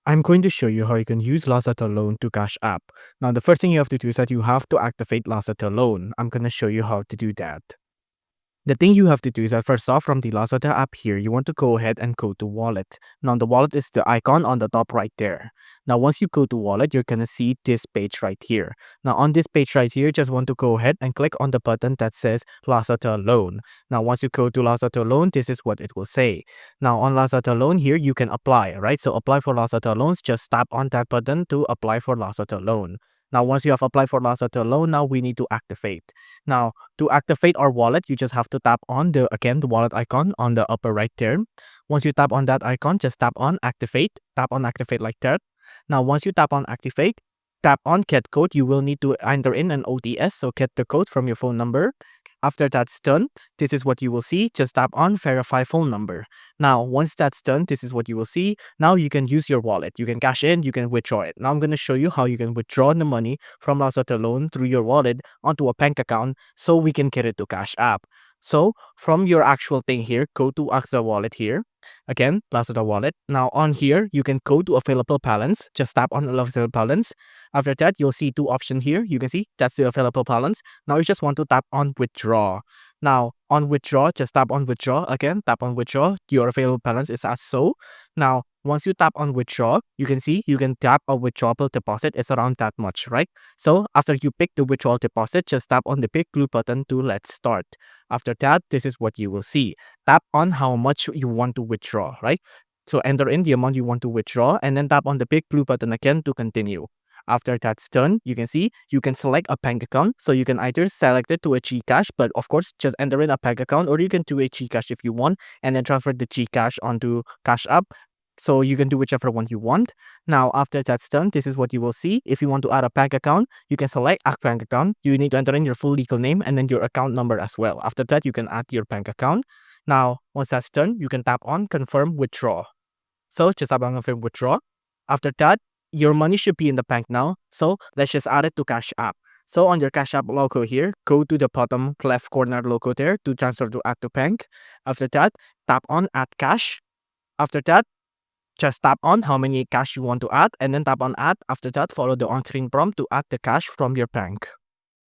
I'm going to show you how you can use Lazada Loan to Cash App. Now, the first thing you have to do is that you have to activate Lazada Loan. I'm going to show you how to do that. The thing you have to do is that first off, from the Lazada app here, you want to go ahead and go to wallet. Now, the wallet is the icon on the top right there. Now, once you go to wallet, you're going to see this page right here. Now, on this page right here, just want to go ahead and click on the button that says Lazada Loan. Now, once you go to Lazada Loan, this is what it will say. Now, on Lazada Loan here, you can apply, right? So, apply for Lazada Loans, just tap on that button to apply for Lazada Loan. Now, once you have applied for Lazada Loan, now we need to activate. Now, to activate our wallet, you just have to tap on the wallet icon on the upper right there. Once you tap on that icon, just tap on activate like that. Now, once you tap on activate, tap on get code. You will need to enter in an OTS, so get the code from your phone number. After that's done, this is what you will see. Just tap on verify phone number. Now, once that's done, this is what you will see. Now you can use your wallet. You can cash in, you can withdraw it. Now I'm going to show you how you can withdraw the money from Lazada Loan through your wallet onto a bank account so we can get it to Cash App. So from your actual thing here, go to Lazada Wallet here. Again, Lazada Wallet. Now on here, you can go to available balance. Just tap on available balance. After that, you'll see two options here. You can see that's the available balance. Now you just want to tap on withdraw. Now on withdraw, just tap on withdraw. Again, tap on withdraw. Your available balance is as so. Now, once you tap on withdraw, you can see you can tap a withdrawable deposit. It's around that much, right? So after you pick the withdrawal deposit, just tap on the big blue button to let's start. After that, this is what you will see. Tap on how much you want to withdraw, right? So enter in the amount you want to withdraw and then tap on the big blue button again to continue. After that's done, you can see you can select a bank account. So you can either select it to a Gcash, but of course, just enter in a bank account, or you can do a Gcash if you want and then transfer the Gcash onto Cash App. So you can do whichever one you want. Now, after that's done, this is what you will see. If you want to add a bank account, you can select add bank account. You need to enter in your full legal name and then your account number as well. After that, you can add your bank account. Now, once that's done, you can tap on confirm withdraw. So just tap on confirm withdraw. After that, your money should be in the bank now. So let's just add it to Cash App. So on your Cash App logo here, go to the bottom left corner logo there to transfer to add to bank. After that, tap on add cash. After that, just tap on how many cash you want to add and then tap on add. After that, follow the on-screen prompt to add the cash from your bank.